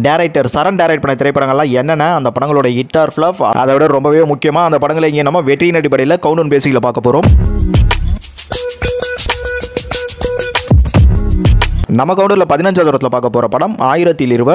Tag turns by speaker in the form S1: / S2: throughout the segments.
S1: Director சரண் direct பண்ண திரைப்படங்கள்லாம் என்னென்ன, அந்த படங்களோட ஹிட் ஆர் ஃப்ளாப், அதை விட ரொம்பவே முக்கியமாக அந்த படங்களை இங்கே நம்ம வெற்றியின் அடிப்படையில் கவுண்ட் பேசிக்கில் பார்க்க போகிறோம். நம்ம கவுண்டரில் 15வது இடத்துல பார்க்க போகிற படம் 1000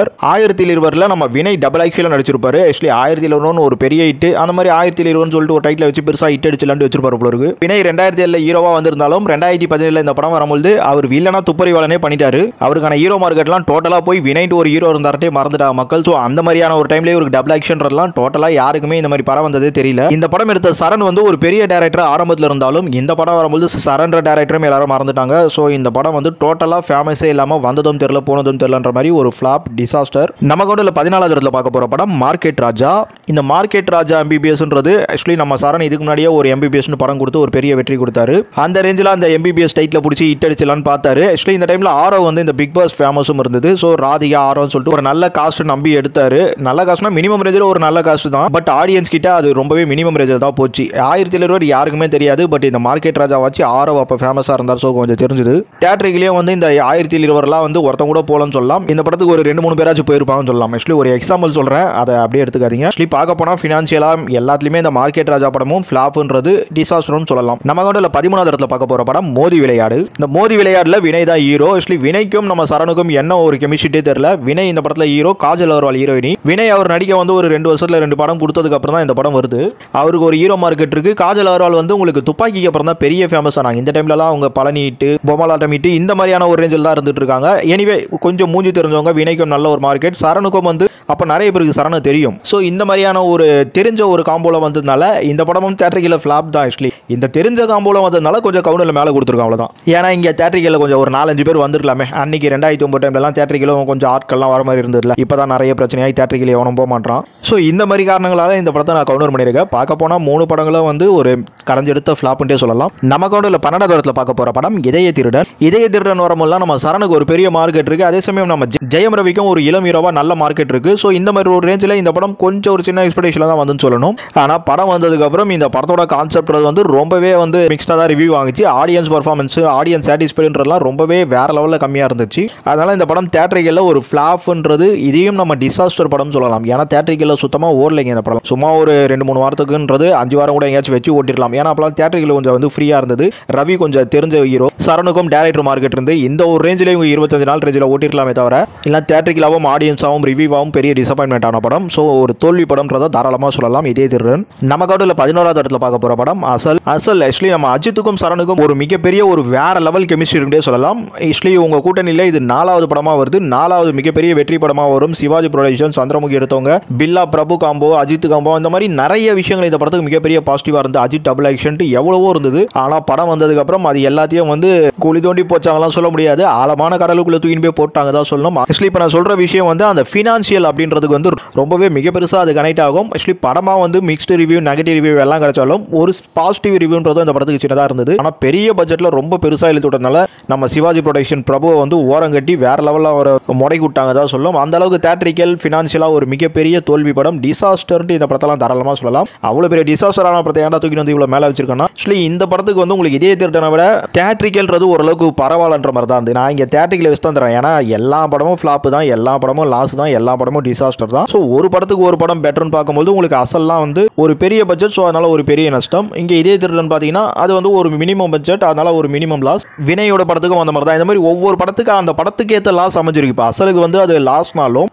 S1: 1020 நம்ம வினய் டபுள் ஆக்ஷனில் நடிச்சிருப்பாரு. ஆக்சுவலி 1020 ஒரு பெரிய ஹிட், அந்த மாதிரி 1020 சொல்லிட்டு ஒரு டைட்டில் வச்சு பெருசாக ஹிட் அடிச்சுலாண்டு வச்சிருப்பாரு போல இருக்கு. வினய் 2007 ஹீரோவாக வந்திருந்தாலும் 2017 இந்த படம் வரும்போது அவர் வில்லனா துப்பறிவாளனே பண்ணிட்டாரு. அவருக்கான ஹீரோ மார்க்கெட்லாம் டோட்டலாக போய் வினய்ட்டு ஒரு ஹீரோ இருந்தார்ட்டே மறந்துட்டாங்க மக்கள். ஸோ அந்த மாதிரியான ஒரு டைம்லேயே ஒரு டபுள் ஆக்ஷன்லாம் டோட்டலாக யாருக்குமே இந்த மாதிரி படம் வந்ததே தெரியல. இந்த படம் எடுத்த சரண் வந்து ஒரு பெரிய டேரக்டர் ஆரம்பத்தில் இருந்தாலும் இந்த படம் வரும்போது சரண்ற டேரக்டரும் எல்லாரும் மறந்துட்டாங்க. ஸோ இந்த படம் வந்து டோட்டலாக ஃபேமஸே இல்லாமல் வந்ததும் தெரியல போனதும் தெரியலன்ற மாதிரி ஒரு ஃப்ளாப் டிசாஸ்டர். நம்ம கூட 14வது இடத்துல பார்க்க போகிற படம் மார்க்கெட் ராஜா. இந்த மார்க்கெட் ராஜா எம்பிபிஎஸ்ன்றது ஆக்சுவலி நம்ம சரண் இதுக்கு முன்னாடியே ஒரு எம்பிபிஎஸ்னு படம் கொடுத்து ஒரு பெரிய வெற்றி கொடுத்தாரு. அந்த ரேஞ்சில் அந்த எம்பிபிஎஸ் டைட்டில் பிடிச்சி ஹிட் அடிச்சலான்னு பார்த்தாரு. ஆக்சுவலி இந்த டைமில் ஆரோ வந்து இந்த பிக் பாஸ் ஃபேமஸும் இருந்தது. ஸோ ராதிகா ஆரோன்னு சொல்லிட்டு ஒரு நல்ல காஸ்ட் நம்பி எடுத்தாரு. நல்ல காஸ்ட்னா மினிமம் ரேஞ்சில் ஒரு நல்ல காஸ்ட் தான், பட் ஆடியன்ஸ் கிட்ட அது ரொம்பவே மினிமம் ரேஞ்சில் தான் போச்சு. 1020 யாருக்குமே தெரியாது, பட் இந்த மார்க்கெட் ராஜா வச்சு ஆரோ அப்போ ஃபேமஸாக இருந்தார். ஸோ கொஞ்சம் தெரிஞ்சது. தியேட்டருக்குலேயும் வந்து இந்த 1020 வந்து ஒருத்தன் கூட போலன்னு சொல்லலாம். இந்த படத்துக்கு ஒரு 2-3 பேராச்சும் போயிருப்பாங்கன்னு சொல்லலாம். ஆக்சுவலி ஒரு எக்ஸாம்பிள் சொல்கிறேன், அதை அப்படியே எடுத்துக்காதீங்க. ஆக்சுவலி பார்க்க போனால் ஃபினான்ஷியலாக எல்லாத்துலேயுமே இந்த மார்க்கெட் ராஜா படமும் ஃப்ளாப்ன்றது டிசாஸ்டர்னு சொல்லலாம். நம்ம கவுண்டில் 13வது இடத்துல பார்க்க போகிற படம் மோதி விளையாடு. இந்த மோதி விளையாடில் வினய் தான் ஹீரோ. ஆக்சுவலி வினய்க்கும் நம்ம சரணுக்கும் என்ன ஒரு கெமிஸ்ட்ரிட்டே தெரியல. வினய் இந்த படத்தில் ஹீரோ, காஜல் அகர்வால் ஹீரோயினி. வினய் அவர் நடிக்க வந்து ஒரு 2 வருஷத்தில் 2 படம் கொடுத்ததுக்கு அப்புறம் தான் இந்த படம் வருது. அவருக்கு ஒரு ஹீரோ மார்க்கெட் இருக்கு. காஜல் அகர்வால் வந்து உங்களுக்கு துப்பாக்கிக்கு அப்புறம் தான் பெரிய ஃபேமஸ் ஆனாங்க. இந்த டைம்லலாம் அவங்க பழனிட்டு பொம்மலாட்டம் இட்டு இந்த மாதிரியான ஒரு ரேஞ்சில் தான் இருந்துட்டு இருக்காங்க. எனிவே கொஞ்சம் மூஞ்சி தெரிஞ்சவங்க வினய்க்கும் நல்ல ஒரு மார்க்கெட், சரணுக்கும் வந்து அப்போ நிறைய பேருக்கு சரணு தெரியும். ஸோ இந்த மாதிரியான ஒரு தெரிஞ்ச ஒரு காம்போல வந்ததுனால இந்த படமும் தேட்டரிக்கல ஃப்ளாப் தான். ஆக்சுவலி இந்த தெரிஞ்ச காம்போல வந்ததுனால கொஞ்சம் கவுண்டில் மேலே கொடுத்துருக்கோம், அவ்வளோதான். ஏன்னா இங்கே தேட்டரிக்கல கொஞ்சம் ஒரு 4-5 பேர் வந்துருக்கலாமே. அன்னைக்கு 2009 டைம்லாம் தேட்டரிக்கலும் கொஞ்சம் ஆட்கள்லாம் வர மாதிரி இருந்ததில்ல. இப்போ தான் நிறைய பிரச்சனையாகி தேட்டரிக்கல எவனும் போக மாட்டான். ஸோ இந்த மாதிரி காரணங்களால் இந்த படத்தை நான் கவுண்டர் பண்ணியிருக்கேன். பார்க்க போனால் 3 படங்களும் வந்து ஒரு கடைஞ்செடுத்த ஃப்ளாப்ன்ட்டே சொல்லலாம். நம்ம கவுண்டில் 12வது இடத்துல பார்க்க போகிற படம் இதய திருடன். இதய திருடன் வரும்போது நம்ம சரணுக்கு ஒரு பெரிய மார்க்கெட் இருக்குது. அதே சமயம் நம்ம ஜெயம் ரவிக்கும் ஒரு இளம் ஹீரோவாக நல்ல மார்க்கெட் இருக்குது. ஸோ இந்த மாதிரி ஒரு ரேஞ்சில் இந்த படம் கொஞ்சம் ஒரு சின்ன எக்ஸ்பெக்டேஷனில் தான் வந்துன்னு சொல்லணும். ஆனால் படம் வந்ததுக்கப்புறம் இந்த படத்தோட கான்செப்ட் வந்து ரொம்பவே வந்து மிக்ஸ்டாக தான் ரிவ்யூ வாங்கிச்சு. ஆடியன்ஸ் பர்ஃபார்மன்ஸ், ஆடியன்ஸ் சாட்டிஸ்ஃபைன்றதுலாம் ரொம்பவே வேற லெவலில் கம்மியாக இருந்துச்சு. அதனால் இந்த படம் தேட்டரிக்கலில் ஒரு ஃப்ளாப்ன்றது இதையும் நம்ம டிசாஸ்டர் படம் சொல்லலாம். ஏன்னா தேட்டரிக்கலில் சுத்தமாக ஓடலைங்க இந்த படம். சும்மா ஒரு 2-3 வாரத்துக்குன்றது 5 வாரம் கூட எங்கேயாச்சும் வச்சு ஓட்டிடலாம். ஏன்னா அப்போலாம் தேட்டரிக்கல் கொஞ்சம் வந்து ஃப்ரீயாக இருந்தது. ரவி கொஞ்சம் தெரிஞ்ச ஹீரோ, சரணுக்கும் டேரக்டர் மார்க்கெட் இருந்து இந்த ஒரு ரேஞ்சில் இவங்க 25 நாள் ரேஞ்சில் ஓட்டிருக்கலாமே தவிர இல்லை தேட்டரிக்கலாகவும் ஆடியன்ஸாகவும் ரிவ்யூவாகவும் பெரிய டிசப்பாயின்மெண்ட் ஆன படம். ஸோ ஒரு தோல்வி படம்ன்றதை தாராளமாக சொல்லலாம். இதே திருடன். நம்ம கவுண்டில் 11வது இடத்துல பார்க்க போகிற படம் அசல். ஆக்சுவலி நம்ம அஜித்துக்கும் சரணுக்கும் ஒரு மிகப்பெரிய ஒரு வேற லெவல் கெமிஸ்ட்ரி இருக்குன்னே சொல்லலாம். ஆக்சுவலி உங்கள் கூட்டணியில் இது 4வது படமாக வருது. 4வது மிகப்பெரிய வெற்றி படமாக வரும். சிவாஜி ப்ரொடக்ஷன், சந்திரமுகி எடுத்தவங்க, பில்லா பிரபு காம்போ, அஜித் காம்போ, இந்த மாதிரி நிறைய விஷயங்கள் இந்த படத்துக்கு மிகப்பெரிய பாசிட்டிவாக இருந்து அஜித் டபுள் ஆக்ஷன் எவ்வளவோ இருந்தது. ஆனால் படம் வந்ததுக்கப்புறம் அது எல்லாத்தையும் வந்து குழி தோண்டி போச்சாங்கலாம் சொல்ல முடியாது. ஆழமான கடலுக்குள்ளே தூக்கின்னு போய் போட்டாங்க தான் சொல்லணும். ஆக்சுவலி இப்போ நான் சொல்கிற விஷயம் வந்து அந்த ஃபினான்ஷியல் அப்படின்றதுக்கு வந்து ரொம்பவே மிக பெருசாக அது கனெக்ட் ஆகும். ஆக்சுவலி படமாக வந்து மிக்ஸ்டு ரிவ்யூ, நெகட்டிவ் ரிவ்யூ எல்லாம் கிடைச்சாலும் ஒரு பாசிட்டிவ் ரிவ்யூன்றதும் இந்த படத்துக்கு சின்னதாக இருந்தது. ஆனால் பெரிய பட்ஜெட்டில் ரொம்ப பெருசாக இழுத்து விட்டதுனால நம்ம சிவாஜி ப்ரொடக்ஷன் பிரபுவை வந்து ஓரங்கட்டி வேற லெவலில் ஒரு முடக்கி விட்டாங்க தான் சொல்லும். அந்த அளவுக்கு தேட்டரிக்கல் ஃபினான்ஷியலாக ஒரு மிகப்பெரிய தோல்வி படம். டிசாஸ்டர்ன்ட்டு இந்த படத்தெல்லாம் தாராளமாக சொல்லலாம். அவ்வளோ பெரிய டிசாஸ்டரான படத்தை ஏன்டா தூக்கி வந்து இவ்வளோ மேலே வச்சிருக்கேன்னா ஆக்சுவலி இந்த படத்துக்கு வந்து உங்களுக்கு இதே திருட்டனை விட தேட்டரிக்கல்ன்றது ஓரளவுக்கு பரவாயில்லன்ற மாதிரி தான் இருந்தது. நான் இங்கே தேட்டரிக்கல வச்சு தான் தரேன். ஏன்னா எல்லா படமும் ஃப்ளாப் தான், எல்லா படமும் லாஸ் தான், எல்லா படமும் டிசாஸ்டர் தான். ஸோ ஒரு படத்துக்கு ஒரு படம் பெட்டர்னு பார்க்கும்போது உங்களுக்கு அசல்லாம் வந்து ஒரு பெரிய பட்ஜெட். ஸோ அதனால ஒரு பெரிய நஷ்டம். இங்கே இதே திருடன் பார்த்தீங்கன்னா அது வந்து ஒரு மினிமம் பட்ஜெட், அதனால ஒரு மினிமம் லாஸ். வினயோட படத்துக்கும் அந்த மாதிரி தான். இந்த மாதிரி ஒவ்வொரு படத்துக்கு அந்த படத்துக்கு ஏற்ற லாஸ் அமைஞ்சிருக்கு. இப்போ அசலுக்கு வந்து அது லாஸ்னாலும்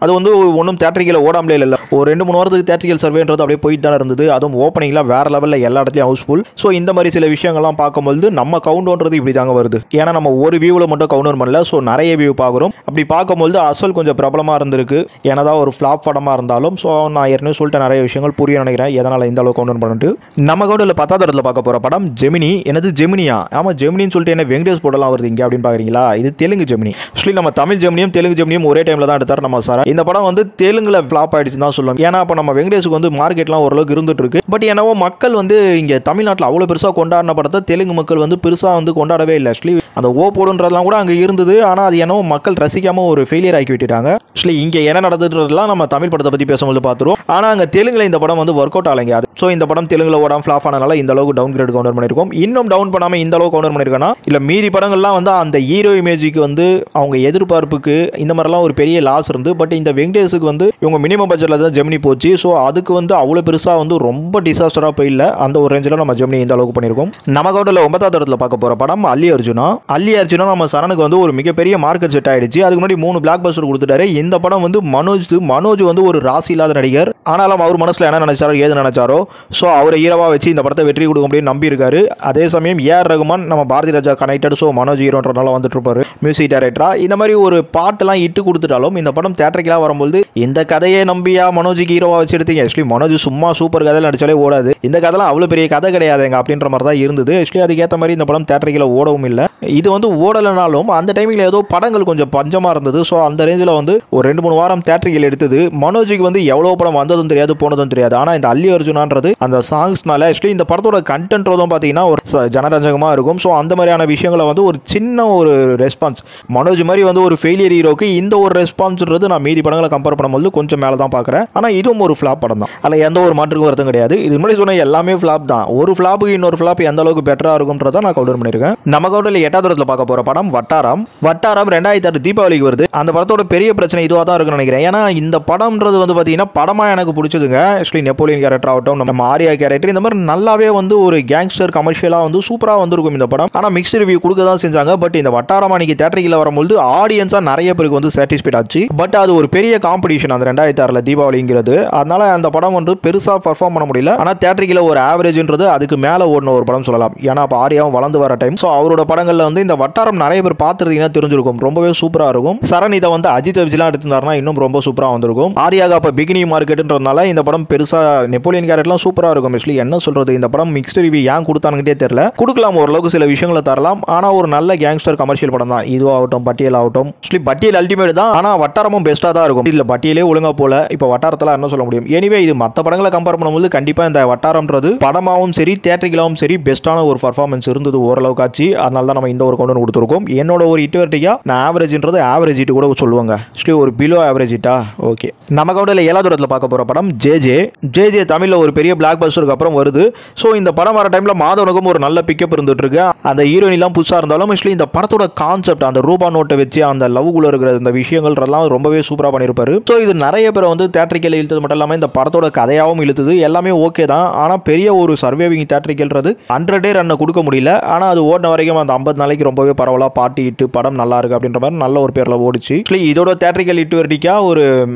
S1: அது வந்து ஒன்றும் தேட்டரிக்கல ஓடாமலே இல்லை. ஒரு 2-3 வாரத்துக்கு தேட்டரிக்கல் சர்வேன்றது அப்படியே போயிட்டு தான் இருந்தது. அதுவும் ஓப்பனிங்லாம் வேற லெவலில் எல்லா இடத்துலையும் ஹவுஸ்ஃபுல். ஸோ இந்த மாதிரி சில விஷயங்கள்லாம் பார்க்கும்போது நம்ம கவுண்டோன்றது இப்படி தாங்க வருது. ஏன்னா நம்ம ஒரு வியூவில் மட்டும் கவுண்டர் பண்ணல. ஸோ நிறைய வியூ பார்க்குறோம். அப்படி பார்க்கும்போது அசல் கொஞ்சம் பிரபலமாக இருந்திருக்கு. ஏன்னதான் ஒரு ஃப்ளாப் படமாக இருந்தாலும். ஸோ நான் ஏற்கனவே சொல்லிட்டு நிறைய விஷயங்கள் புரிய நினைக்கிறேன் எதனால் இந்த அளவுக்கு கவுண்டர் பண்ணிட்டு. நம்ம கவுண்டில் 10வது இடத்துல பார்க்க போகிற படம் ஜெமினி. எனது ஜெமினியா? ஆமாம், ஜெமினின்னு சொல்லிட்டு என்ன வெங்கடேஷ் போடலாம் வருது இங்கே அப்படின்னு பார்க்குறீங்களா? இது தெலுங்கு ஜெமினி. ஆக்சுவலி நம்ம தமிழ் ஜெமினியும் தெலுங்கு ஜெமினியும் ஒரே டைமில் தான் எடுத்தார் நம்ம சார். இந்த படம் வந்து தெலுங்குல ஃப்ளாப் ஆயிடுச்சு தான் சொல்லுவோம். ஏன்னா அப்போ நம்ம வெங்கடேஷுக்கு வந்து மார்க்கெட்லாம் ஓரளவுக்கு இருந்துட்டு இருக்கு. பட் என்னவோ மக்கள் வந்து இங்கே தமிழ்நாட்டில் அவ்வளோ பெருசாக கொண்டாடின படத்தை தெலுங்கு மக்கள் வந்து பெருசாக வந்து கொண்டாடவே இல்லை. ஆக்சுவலி அந்த போடுன்றதெல்லாம் கூட அங்கே இருந்தது. ஆனால் அது என்னவோ மக்கள் ரசிக்காமல் ஒரு ஃபெயிலியர் ஆக்கி விட்டுட்டாங்க. ஆக்சுவலி இங்கே என்ன நடந்துட்டு அப்படின்றதுலாம் நம்ம தமிழ் படத்தை பற்றி பேசும்போது பார்த்துருவோம். ஆனால் அங்கே தெலுங்குல இந்த படம் வந்து ஒர்க் அவுட் ஆகலைங்க. அது ஸோ இந்த படம் தெலுங்குல ஓடாம ஃப்ளாப் ஆனனால இந்த அளவுக்கு டவுன் கிரேட் கவுண்டர் பண்ணியிருக்கோம். இன்னும் டவுன் பண்ணாமல் இந்த அளவுக்கு கவுண்டர் பண்ணியிருக்கேன்னா இல்லை மீதி படங்கள்லாம் வந்து அந்த ஹீரோ இமேஜுக்கு வந்து அவங்க எதிர்பார்ப்புக்கு இந்த மாதிரிலாம் ஒரு பெரிய லாஸ் இருந்து, பட் இந்த வெங்கடேஷுக்கு வந்து இவங்க மினிமம் பட்ஜெட்டில் தான் ஜெமினி போச்சு. ஸோ அதுக்கு வந்து அவ்வளோ பெருசாக வந்து ரொம்ப டிசாஸ்டராக போயில்ல, அந்த ஒரு ரேஞ்சில் நம்ம ஜெமினி இந்த அளவுக்கு பண்ணியிருக்கோம். நம்ம கவுண்டில் 9வது இடத்துல பார்க்க போகிற படம் அல்லி அர்ஜுனா. அல்லி அர்ஜுனா நம்ம சரணுக்கு வந்து ஒரு மிகப்பெரிய மார்க்கெட் செட் ஆயிடுச்சு. அதுக்கு முன்னாடி 3 பிளாக் பஸ்டர் கொடுத்துட்டாரு. இந்த படம் வந்து மனோஜ் வந்து ஒரு ராசி இல்லாத நடிகர். ஆனாலும் அவர் மனசில் என்ன நினைச்சாரோ ஏது நினைச்சாரோ ஸோ அவரை ஹீரோவாக வச்சு இந்த படத்தை வெற்றி கொடுக்க முடியும் நம்பி இருக்காரு. அதே சமயம் ஏஆர் ரகுமான் நம்ம பாரதி ராஜா கனெக்டட், ஸோ மனோஜ் ஹீரோன்றனால வந்துட்டு இருப்பாரு மியூசிக் டைரக்டரா. இந்த மாதிரி ஒரு பாட்டெல்லாம் இட்டு கொடுத்துட்டாலும் இந்த படம் தேட்டருக்கெல்லாம் வரும்போது இந்த கதையை நம்பியா மனோஜுக்கு ஹீரோவாக வச்சு எடுத்தீங்க. ஆக்சுவலி மனோஜ் சும்மா சூப்பர் கதையில் நடிச்சாலே ஓடாது. இந்த கதைலாம் அவ்வளோ பெரிய கதை கிடையாதுங்க அப்படின்ற மாதிரி தான் இருந்தது. ஆக்சுவலி அதுக்கேற்ற மாதிரி இந்த படம் தேட்டருக்கில் ஓடவும் இல்லை. இது வந்து ஓடலைனாலும் அந்த டைமில் ஏதோ படங்கள் கொஞ்சம் பஞ்சமாக இருந்தது. ஸோ அந்த ரேஞ்சில் வந்து ஒரு 2-3 வாரம் தேட்டரில் எடுத்தது. மனோஜுக்கு வந்து எவ்வளோ படம் வந்ததும் தெரியாது போனதும் தெரியாது. ஆனால் இந்த அல்லி அர்ஜுனான்றது அந்த சாங்ஸ்னால ஆக்சுவலி இந்த படத்தோட கண்டென்ட்றதும் பார்த்தீங்கன்னா ஒரு ஜனரஞ்சகமாக இருக்கும். ஸோ அந்த மாதிரியான விஷயங்களை வந்து ஒரு சின்ன ஒரு ரெஸ்பான்ஸ் மனோஜ் மாதிரி வந்து ஒரு ஃபெயிலியர் ஹீரோக்கு இந்த ஒரு ரெஸ்பான்ஸ்ன்றது நான் மீதி படங்களை கம்பேர் பண்ணும்போது கொஞ்சம் மேலே தான் பார்க்குறேன். ஆனால் இதுவும் ஒரு ஃப்ளாப் படம் தான், அதில் எந்த ஒரு மாற்றுக்கும் வருத்தம் கிடையாது. இது முன்னாடி சொன்ன எல்லாமே ஃப்ளாப் தான். ஒரு ஃப்ளாப்புக்கு இன்னொரு ஃப்ளாப் எந்த அளவுக்கு பெட்டராக இருக்கும்ன்றதை நான் கவுண்டர் பண்ணியிருக்கேன். நம்ம கவுண்டரில் 8வது இடத்துல பார்க்க போகிற படம் வட்டாரம். 2006 தீபாவளிக்கு வருது. அந்த படத்தோட பெரிய பிரச்சனை இதுவாக தான் இருக்குன்னு நினைக்கிறேன். ஏன்னா இந்த படம்ன்றது வந்து பார்த்தீங்கன்னா படமாக எனக்கு பிடிச்சதுங்க. ஆக்சுவலி நெப்போலியன் கேரக்டர் ஆகட்டும், நம்ம ஆரியா கேரக்டர், இந்த மாதிரி நல்லாவே வந்து ஒரு கேங்ஸ்டர் கமர்ஷியலாக வந்து சூப்பராக வந்திருக்கும் இந்த படம். ஆனால் மிக்ஸ்ட் ரிவ்யூ கொடுக்க தான் செஞ்சாங்க. பட் இந்த வட்டாரம் அன்னைக்கு தேட்டரில் வரும்போது ஆடியன்ஸாக நிறைய பேருக்கு வந்து சாட்டிஸ்ஃபைட் ஆச்சு. பட் அது ஒரு பெரிய காம்படிஷன் அந்த 2006 தீபாவளிங்கிறது. அதனால அந்த படம் வந்து பெருசாக பர்ஃபார்ம் பண்ண முடியல. ஆனால் தேட்டரில் ஒரு ஆவரேஜ்ன்றது அதுக்கு மேலே ஓடின ஒரு படம் சொல்லலாம். ஏன்னா அப்போ ஆரியாவும் வளர்ந்து வர டைம். ஸோ அவரோட படங்களில் வந்து இந்த வட்டாரம் நிறைய பேர் பார்த்துருந்தீங்கன்னா தெரிஞ்சிருக்கும், ரொம்பவே சூப்பராக இருக்கும். சரண் இதை வந்து அஜித் வச்சுலாம் எடுத்திருந்தாருன்னா இன்னும் ரொம்ப சூப்பராக வந்திருக்கும். ஆரியாக அப்போ பிகினி மார்க்கெட்டுன்றதுனால இந்த படம் பெருசாக நெப்போலியன் கேரக்டர்லாம் சூப்பராக இருக்கும். ஆக்சுவலி என்ன சொல்றது, இந்த படம் மிக்ஸ்ட் ரிவ்யூ ஏன் கொடுத்தானுங்கிட்டே தெரியல. கொடுக்கலாம், ஓரளவுக்கு சில விஷயங்களை தரலாம். ஆனால் ஒரு நல்ல கேங்ஸ்டர் கமர்ஷியல் படம் தான் இதுவாகட்டும், பட்டியல் ஆகட்டும். ஆக்சுவலி பட்டியல் அல்டிமேட் தான். ஆனால் வட்டாரமும் பெஸ்ட்டாக தான் இருக்கும். இதில் பட்டியலே ஒழுங்கா போல. இப்போ வட்டாரத்தில் என்ன சொல்ல முடியும். எனிவே இது மற்ற படங்களை கம்பேர் பண்ணும்போது கண்டிப்பாக இந்த வட்டாரம்ன்றது படமாகவும் சரி தேட்டரிக்கலாவும் சரி பெஸ்ட்டான ஒரு பர்ஃபார்மன்ஸ் இருந்தது ஓரளவுக்கு ஆச்சு. அதனால தான் நம்ம இந்த ஒரு கவுண்டர் கொடுத்துருக்கோம். என்னோட ஒரு இட்டுவர்ட்டிக்கா நான் ஆவரேஜ்ன்றது ஆவரேஜ் இட்டு கூட சொல்லுவாங்க. ஆக்சுவலி ஒரு பிலோ ஆவரேஜ் இட்டா ஓகே. நம்ம கவுண்டரில் 7வது இடத்துல பார்க்க போகிற படம் ஜே தமிழில் ஒரு பெரிய பிளாக் பஸ்டருக்கு அப்புறம் வருது. ஸோ இந்த படம் வர டைமில் மாதவனுக்கும் ஒரு நல்ல பிக்கப் இருந்துட்டு இருக்கு. அந்த ஹீரோயின்லாம் புதுசாக இருந்தாலும் ஆக்சுவலி இந்த படத்தோட கான்செப்ட் அந்த ரூபா நோட்டை வச்சு அந்த லவ்குள்ள இருக்கிற இந்த விஷயங்கள்லாம் ரொம்பவே சூப்பராக பண்ணியிருப்பாரு. ஸோ இது நிறைய பேர் வந்து தேட்டரிக்கல் இழுத்தது மட்டும் இல்லாமல் இந்த படத்தோட கதையாகவும் இழுத்தது. எல்லாமே ஓகே தான். ஆனால் பெரிய ஒரு சர்வைவிங் தேட்டரிக்கல்ன்றது 100 டே ரன்னை கொடுக்க முடியல. ஆனால் அது ஓடின வரைக்கும் அந்த 50 நாளைக்கு ரொம்பவே பரவலாக பாட்டி இட்டு படம் நல்லா இருக்கு அப்படின்ற மாதிரி நல்ல ஒரு பேரில் ஓடிச்சு. இதோட தேட்டரிக்கல் இட்டு வரைக்கா ஒரு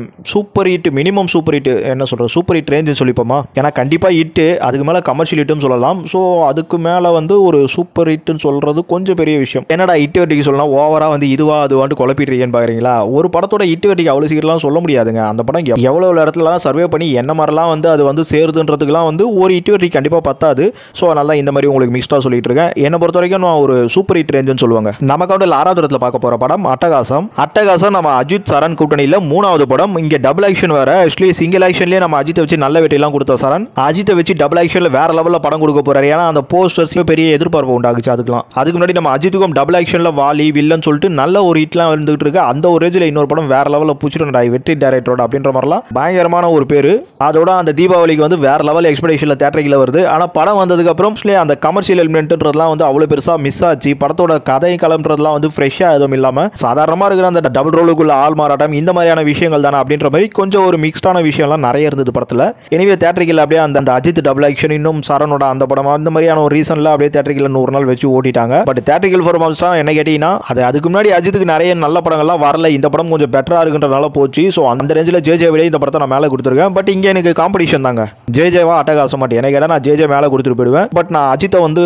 S1: super hit, minimum super hit, என்ன சொல்கிறது, சூப்பர் ஹிட் ரேஞ்சுன்னு சொல்லிப்போமா. ஏன்னா கண்டிப்பாக ஹிட்டு, அதுக்கு மேலே கமர்ஷியல் ஹிட்னு சொல்லலாம். ஸோ அதுக்கு மேலே வந்து ஒரு சூப்பர் ஹிட்னு சொல்கிறது கொஞ்சம் பெரிய விஷயம். என்னடா ஹிட் வெட்டிக்கு சொல்லலாம், ஓவராக வந்து இதுவா அதுவான்ட்டு குழப்பிட்டுருக்கேன்னு பார்க்குறீங்களா. ஒரு படத்தோட ஹிட் வெட்டிக்கு அவ்வளோ சீக்கிரம்லாம் சொல்ல முடியாதுங்க. அந்த படம் எவ்வளோ இடத்துலலாம் சர்வே பண்ணி என்ன மாதிரிலாம் வந்து அது வந்து சேருதுன்றதுக்குலாம் வந்து ஒரு ஹிட் வெட்டி கண்டிப்பாக பத்தாது. ஸோ அதனால இந்த மாதிரி உங்களுக்கு மிக்ஸ்டாக சொல்லிட்டு இருக்கேன். என்னை பொறுத்த வரைக்கும் நான் ஒரு சூப்பர் ஹிட் ரேஞ்சுன்னு சொல்லுவாங்க. நம்ம கவுண்டில் 6வது இடத்துல பார்க்க போகிற படம் அட்டகாசம். நம்ம அஜித் சரண் கூட்டணியில் 3வது படம். இங்கே டபுள் ஆக்ஷன் வேற. ஆக்சுவலி சிங்கிள் ஆக்ஷன்லேயே நம்ம அஜித்தை வச்சு நல்ல வெற்றிலாம் கொடுத்த சரண் அஜித்தை வச்சு டபுள் ஆக்ஷனில் வேற லெவலில் படம் கொடுக்க போறாரு. ஏன்னா அந்த போஸ்டர்ஸ் பெரிய எதிர்பார்ப்பு உண்டாகுச்சு. அதுக்கு முன்னாடி நம்ம அஜித்துக்கும் டபுள் ஆக்ஷனில் வாலி வில்லன் சொல்லிட்டு நல்ல ஒரு ஹிட்லாம் வந்துட்டு இருக்கு. அந்த ஒரு ரேஞ்சில் இன்னொரு படம் வேற லெவலில் பூச்சிட்டு வெற்றி டைரக்டரோட அப்படின்ற மாதிரிலாம் பயங்கரமான ஒரு பேர். அதோட அந்த தீபாவளிக்கு வந்து வேற லெவல் எக்ஸ்பெக்டேஷனில் தேட்டரில் வருது. ஆனால் படம் வந்ததுக்கப்புறம் அந்த கமர்ஷியல் எலிமெண்ட்ன்றதுலாம் வந்து அவ்வளோ பெருசாக மிஸ் ஆச்சு. படத்தோட கதை கலம்ன்றதுலாம் வந்து ஃப்ரெஷ்ஷாக எதுவும் இல்லாமல் சாதாரணமாக இருக்கிற அந்த டபுள் ரோலுக்குள்ள ஆள் மாறாட்டம் இந்த மாதிரியான விஷயங்கள் தானே அப்படின்ற மாதிரி கொஞ்சம் ஒரு மிக்ஸ்டான விஷயம்லாம் நிறைய இருந்தது படத்தில். எனவே தேட்டரிக்கல் அப்படியே அந்த அஜித் டபுள் ஆக்ஷன் இன்னும் சரணோட அந்த படம் அந்த மாதிரியான ஒரு ரீசனில் அப்படியே தேட்டரிக்கல் 100 நாள் வச்சு ஓட்டிட்டாங்க. பட் தேட்டரிக்கல் பர்ஃபார்மன்ஸ் தான் என்ன கேட்டீங்கன்னா அதுக்கு முன்னாடி அஜித்துக்கு நிறைய நல்ல படங்கள்லாம் வரல. இந்த படம் கொஞ்சம் பெட்டராக இருக்குன்றனால போச்சு. ஸோ அந்த ரேஞ்சில் ஜே விட இந்த படத்தை நான் மேலே கொடுத்துருக்கேன். பட் இங்கே எனக்கு காம்படிஷன் தாங்க. ஜேவா அட்டகாசம் மாட்டேன். என்ன கேட்டால் நான் ஜே மேலே கொடுத்துட்டு போயிடுவேன். பட் நான் அஜித்தை வந்து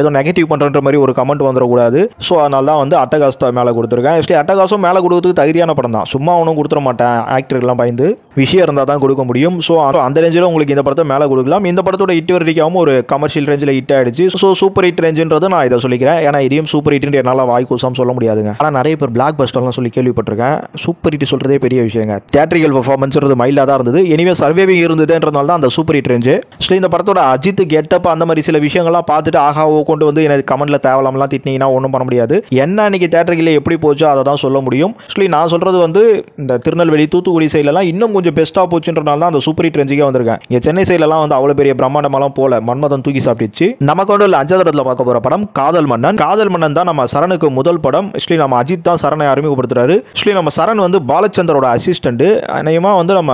S1: ஏதோ நெகட்டிவ் பண்ணுற மாதிரி ஒரு கமெண்ட் வந்துடக்கூடாது. ஸோ அதனால தான் வந்து அட்டகாசத்தை மேலே கொடுத்துருக்கேன். ஆக்சுவலி அட்டகாசம் மேலே கொடுக்கறதுக்கு தகுதியான படம் தான். சும்மா ஒன்றும் கொடுத்துட மாட்டேன். ஆக்டருக்கெல்லாம் பயந்து விஷயம் இருந்தால் தான் கொடுக்க முடியும். ஸோ அந்த ரேஞ்சில் உங்களுக்கு இந்த படத்தை மேலே கொடுக்கலாம். இந்த படத்தோட ஹிட் வரைக்கும் ஒரு கமர்ஷியல் ரேஞ்சில் ஹிட் ஆயிடுச்சு. ஸோ சூப்பர் ஹிட் ரேஞ்சுன்றது நான் இதை சொல்லிக்கிறேன். ஏன்னா இதையும் சூப்பர் ஹிட்னு என்னால் வாய் கூசாம சொல்ல முடியாதுங்க. ஆனால் நிறைய பேர் பிளாக் பஸ்டர்லாம் சொல்லி கேள்விப்பட்டிருக்கேன். சூப்பர் ஹிட் சொல்கிறதே பெரிய விஷயங்க. தியேட்டரிக்கல் பர்ஃபார்மன்ஸ்ன்றது மைல்டாக தான் இருந்தது. எனிவே சர்வேவிங் இருந்ததுன்றதுனால தான் அந்த சூப்பர் ஹிட் ரேஞ்சு. ஸோ இந்த படத்தோட அஜித் கெட்டப் அந்த மாதிரி சில விஷயங்கள்லாம் பார்த்துட்டு ஆகாவோ கொண்டு வந்து எனக்கு கமெண்ட்டில் தேவலாமலாம் திட்டினீங்கன்னா ஒன்றும் பண்ண முடியாது. என்ன அன்றைக்கி தேட்டரில் எப்படி போச்சோ அதை தான் சொல்ல முடியும். ஆக்சுவலி நான் சொல்கிறது வந்து இந்த திருநெல்வேலி தூத்துக்குடி சைட்லலாம் இன்னும் கொஞ்சம் பெஸ்ட்டாக போச்சுன்றனால தான் அந்த சூப்பர் ஹிட் ரேஞ்சுக்கே வந்திருக்கேன். இங்கே சென்னை சைட்லலாம் வந்து அவ்வளோ பெரிய பிரம்மாண்டமெல்லாம் போல, மன்மதன் தூக்கி சாப்பிட்டுச்சு. நமக்கு வந்து 5வது இடத்துல பார்க்க போகிற படம் காதல் மன்னன். காதல் மன்னன் தான் நம்ம சரணுக்கு முதல் படம். ஆக்சுவலி நம்ம அஜித் தான் சரணை அறிமுகப்படுத்துறாரு. ஆக்சுவலி நம்ம சரண் வந்து பாலச்சந்தரோட அசிஸ்டன்ட். அநேகமாக வந்து நம்ம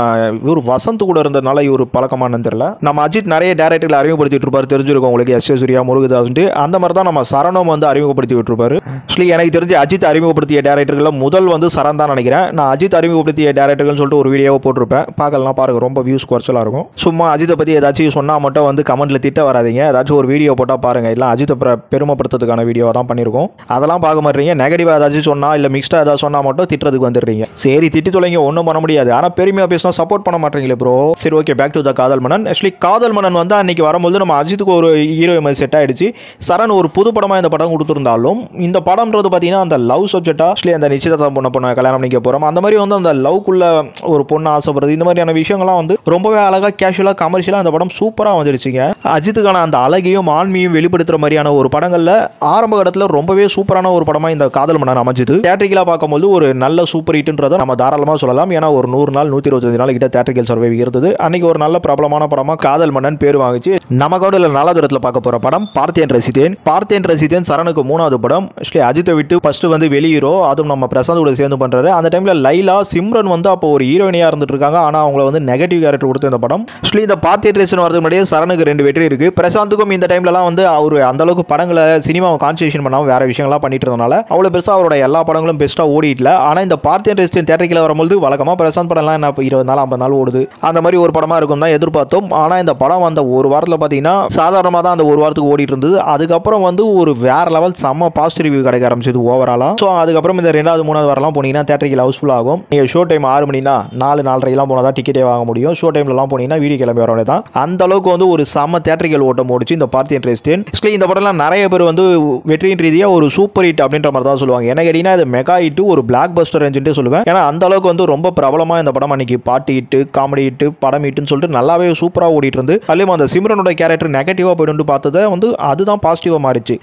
S1: இவர் வசந்த் கூட இருந்ததுனால இவர் பழக்கமானு தெரியல. நம்ம அஜித் நிறைய டேரக்டர்களை அறிமுகப்படுத்திட்டு இருப்பார், தெரிஞ்சிருக்கும் உங்களுக்கு, எஸ். சூர்யா, முருகதாஸ். அந்த மாதிரி தான் நம்ம சரணும் வந்து அறிமுகப்படுத்தி விட்டுருப்பாரு. ஆக்சுவலி எனக்கு தெரிஞ்சு அஜித் அறிமுகப்படுத்திய டேரக்டர்கள் முதல் வந்து சரண் தான் நினைக்கிறேன். நான் அஜித் அறிமுகப்படுத்திய டேரக்டர்கள் சொல்லிட்டு ஒரு வீடியோவை போட்டிருப்பேன், பார்க்கலாம் பாருங்க, ரொம்ப வியூஸ் குறைச்சலா இருக்கும். சும்மா அஜித்தை பற்றி ஏதாச்சும் சொன்னால் மட்டும் வந்து கமெண்ட்ல திட்ட வராதிங்க, ஏதாச்சும் ஒரு வீடியோ போட்டால் பாருங்க. இல்லை அஜித்தை பெருமைப்படுத்துறதுக்கான வீடியோ தான் பண்ணியிருக்கோம், அதெல்லாம் பார்க்க மாட்டீங்க. நெகட்டிவாக ஏதாச்சும் சொன்னால் இல்லை மிக்ஸ்டாக ஏதாவது சொன்னால் மட்டும் திட்டுறதுக்கு வந்துடுறீங்க. சரி திட்டி தொலைங்க, ஒன்றும் பண்ண முடியாது. ஆனால் பெருமையாக பேசினா சப்போர்ட் பண்ண மாட்டீங்களே ப்ரோ. சரி ஓகே, பேக் டு த காதல் மன்னன். ஆக்சுவலி காதல் மன்னன் வந்து அன்னைக்கு வரும்போது நம்ம அஜித்துக்கு ஒரு ஹீரோ செட் ஆயிடுச்சு. சரண் ஒரு புது படமாக இந்த படம் கொடுத்துருந்தாலும் இந்த படம்ன்றது பார்த்தீங்கன்னா அந்த லவ் சப்ஜெக்டா, அந்த நிச்சயதார்த்தம் பொண்ணை கல்யாணம் பண்ணிக்க போகிறோம், அந்த மாதிரி வந்து அந்த லவ்க்குள்ள ஒரு பொண்ணு ஆசைப்படுறது, இந்த மாதிரியான விஷயங்கள்லாம் வந்து ரொம்பவே அழகாக கேஷுவலாக கமர்ஷியலாக அந்த படம் சூப்பராக வந்துடுச்சுங்க. அஜித்துக்கான அந்த அழகையும் ஆண்மையும் வெளிப்படுத்துகிற மாதிரியான ஒரு படங்களில் ஆரம்ப இடத்துல ரொம்பவே சூப்பரான ஒரு படமாக இந்த காதல் மன்னன் அமைஞ்சது. தேட்டரிக்கலாக பார்க்கும்போது ஒரு நல்ல சூப்பர் ஹிட்ன்றதை நம்ம தாராளமாக சொல்லலாம். ஏன்னா ஒரு 100 நாள் 125 நாள் கிட்ட தேட்டரிக்கல் சர்வே இருந்தது. அன்னைக்கு ஒரு நல்ல பிரபலமான படமாக காதல் மன்னன் பேர் வாங்கிச்சு. நமக்கு கூட 4வது இடத்துல பார்க்க போகிற படம் பார்த்தேன் ரசித்தேன். பார்த்தேன் ரசித்தேன் சரணுக்கு 3வது படம். அஜித்தை விட்டு ஃபர்ஸ்ட் வந்து வெளியீரோ, அதுவும் நம்ம பிரசாந்த் கூட சேர்ந்து பண்றாரு. அந்த டைம்ல லைலா சிம்ரன் வந்து அப்போ ஒரு ஹீரோயினியா இருந்துட்டு இருக்காங்க. ஆனா அவங்கள வந்து நெகட்டிவ் கேரக்டர் கொடுத்த இந்த படம். இந்த பார்த்தேன் ரசித்தேன் வரதுக்கு முன்னாடியே சரணுக்கு 2 வெற்றி இருக்கு. பிரசாந்துக்கும் இந்த டைம்லலாம் வந்து அவர் அந்த அளவுக்கு படங்களை சினிமாவை கான்சன்ட்ரேஷன் பண்ணாம வேற விஷயங்கள்லாம் பண்ணிட்டு இருந்தனால அவ்வளவு பெருசா அவரோட எல்லா படங்களும் பெஸ்ட்டா ஓடிட்டல. ஆனா இந்த பார்த்தேன் ரசித்தேன் தேட்டரிக்கல வரும்போது வழக்கமா பிரசாந்த் படம்லாம் என்ன 20 நாள் 50 நாள் ஓடுது, அந்த மாதிரி ஒரு படமா இருக்கும் தான் எதிர்பார்த்தோம். ஆனா இந்த படம் அந்த ஒரு வாரத்தில் பார்த்தீங்கன்னா சாதாரணமாக தான் அந்த ஒரு வாரத்துக்கு ஓடிட்டு இருந்தது. அதுக்கப்புறம் வந்து ஒரு வேற லெவல் செம்ம பாசிட்டிவ் ரிவ்யூ கிடைக்க ஆரம்பிச்சது ஓவராலா. ஸோ அதுக்கப்புறம் இந்த 2வது 3வது வாரம்லாம் போனீங்கன்னா தேட்டரிக்கல் ஹவுஸ்ஃபுல் ஆகும். நீங்கள் ஷோ டைம் 6 மணினா 4-4:30 போனால் தான் டிக்கெட்டே வாங்க முடியும். ஷோ டைம்லலாம் போனீங்கன்னா வீடியோ கிளம்பி வரவே தான். அந்த அளவுக்கு வந்து ஒரு செம்ம தேட்டரிக்கல் ஓட்டம் ஓடிச்சு இந்த பார்த்தேன் ரசித்தேன். இந்த படம்லாம் நிறைய பேர் வந்து வெற்றியின் ரீதியாக ஒரு சூப்பர் ஹிட் அப்படின்ற மாதிரி தான் சொல்லுவாங்க. என்ன கேட்டீங்கன்னா இது மெகா ஹிட், ஒரு பிளாக் பஸ்டர் ரேஞ்சுன்னு சொல்லுவேன். ஏன்னா அந்த அளவுக்கு வந்து ரொம்ப பிரபலமாக இந்த படம் அன்னைக்கு பாட்டு ஹிட், காமெடி ஹிட், படம் ஹிட்னு சொல்லிட்டு நல்லாவே சூப்பராக ஓடிட்டு இருந்து. அதுலேயும் அந்த சிம்ரனோட கேரக்டர் நெகட்டிவாக போயிட்டு பார்த்ததை வந்து அதுதான் பாசிட்டிவாக மாறிச்சு.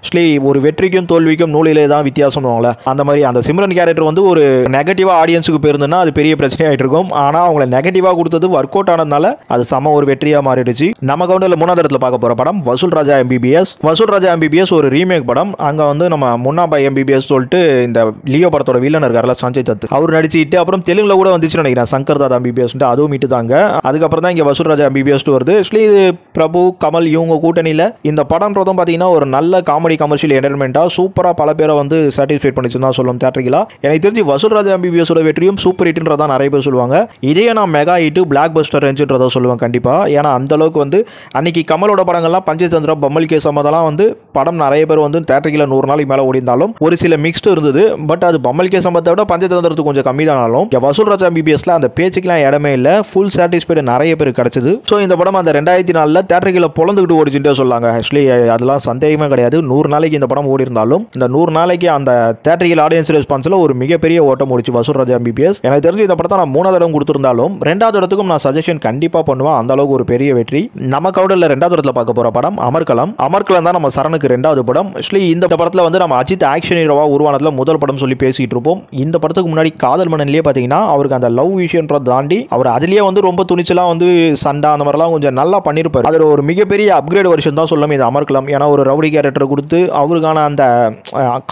S1: ஒரு வெற்றிக்கும் தோல்விக்கும் நூலிலே தான் வித்தியாசம். அந்த மாதிரி அந்த சிம்ரன் கேரக்டர் வந்து ஒரு நெகட்டிவா ஆடியன்ஸுக்கு போயிருந்தா அது பெரிய பிரச்சனை ஆயிட்டு இருக்கும். ஆனா அவங்களை நெகட்டிவா கொடுத்தது ஒர்க் அவுட் ஆனதுனால அது சம ஒரு வெற்றியா மாறிடுச்சு. நம்ம கவுண்டர்ல 3வது இடத்துல பார்க்க போற படம் வசூல் ராஜா எம்பிபிஎஸ். வசூல் ராஜா எம்பிபிஎஸ் ஒரு ரீமேக் படம். அங்க வந்து நம்ம முன்னாபாய் எம்பிபிஎஸ் சொல்லிட்டு இந்த லியோ படத்தோட வில்லன் இருக்கார்ல சஞ்சய் தத், அவர் நடிச்சுட்டு அப்புறம் தெலுங்குல கூட வந்துச்சுன்னு நினைக்கிறேன் சங்கர் தாதா எம்பிபிஎஸ், அதுவும் இட்டு தாங்க. அதுக்கப்புறம் தான் இங்க வசூல் ராஜா எம்பிபிஎஸ் வருது. இது பிரபு கமல் இவங்க கூட்டணியில இந்த படம்ன்றதும் பார்த்தீங்கன்னா ஒரு நல்ல காமெடி கமர்ஷியல் என்டர்டைன்மெண்டா சூப்பரா பல பேரை வந்து சாட்டிஸ்ஃபைட் பண்ணிச்சுன்னு தான் சொல்லும் தேட்டரிக்கலா. எனக்கு தெரிஞ்சு வசூல் ராஜா எம்பிபிஎஸோட வெற்றியும் சூப்பர் ஹிட்ன்றதா நிறைய பேர் சொல்லுவாங்க. இதே நான் மெகா ஹிட் பிளாக் பஸ்டர் ரேஞ்சுன்றதா சொல்லுவேன் கண்டிப்பா. ஏன்னா அந்த அளவுக்கு வந்து அன்னைக்கு கமலோட படங்கள்லாம் பஞ்சதந்திரம், பம்மல் கேஸ் அதெல்லாம் வந்து படம் நிறைய பேர் வந்து தேட்டரிக்கல 100 நாளைக்கு மேலே ஓடிந்தாலும் ஒரு சில மிக்ஸ்டு இருந்தது. பட் அது பம்மல் கேஸ் சம்பத்தை விட பஞ்சதந்திரத்துக்கு கொஞ்சம் கம்மி தானாலும் வசூல் ராஜா எம்பிபிஎஸ்ல அந்த பேச்சுக்கெல்லாம் இடமே இல்லை. ஃபுல் சாட்டிஸ்ஃபைடு நிறைய பேர் கிடைச்சது. ஸோ இந்த படம் அந்த 2004 தேட்டரிக்கல பொழந்துக்கிட்டு ஓடிச்சுட்டே சொல்லாங்க. ஆக்சுவலி அதெல்லாம் சந்தேகமே கிடையாது. 100 நாளைக்கு இந்த படம் ஓடி இருந்தாலும் இந்த 100 நாளைக்கு அந்த தேட்டரிக்கல் ஆடியன்ஸ் ரெஸ்பான்ஸ்ல ஒரு மிகப்பெரிய ஓட்டம் ஓடிச்சு வசூல் ராஜா எம்பிபிஎஸ். எனக்கு தெரிஞ்சு இந்த படத்தை நான் 3வது இடம் கொடுத்திருந்தாலும் 2வது இடத்துக்கும் நான் சஜஷன் கண்டிப்பா பண்ணுவேன். அந்த அளவுக்கு ஒரு பெரிய வெற்றி. நம்ம கவுண்டர்ல 2வது இடத்துல பார்க்க போற படம் அமர்கலம். அமர்கலம் தான் நம்ம சரணுக்கு 2வது படம். ஆக்சுவலி இந்த படத்துல வந்து நம்ம அஜித் ஆக்ஷன் ஹீரோவா உருவானதுல முதல் படம் சொல்லி பேசிட்டு இருப்போம். இந்த படத்துக்கு முன்னாடி காதல் மன்னன்லயே பாத்தீங்கன்னா அவருக்கு அந்த லவ் விஷயம்ன்றதை தாண்டி அவர் அதுலயே வந்து ரொம்ப துணிச்சலா வந்து சண்டை அந்த மாதிரிலாம் கொஞ்சம் நல்லா பண்ணிருப்பாரு. அதுல ஒரு மிகப்பெரிய அப்கிரேட் வருஷன் தான் சொல்லும் இது அமர்கலம். ஏன்னா ஒரு ரவுடி கேரக்டர் கொடுத்து அவருக்கான அந்த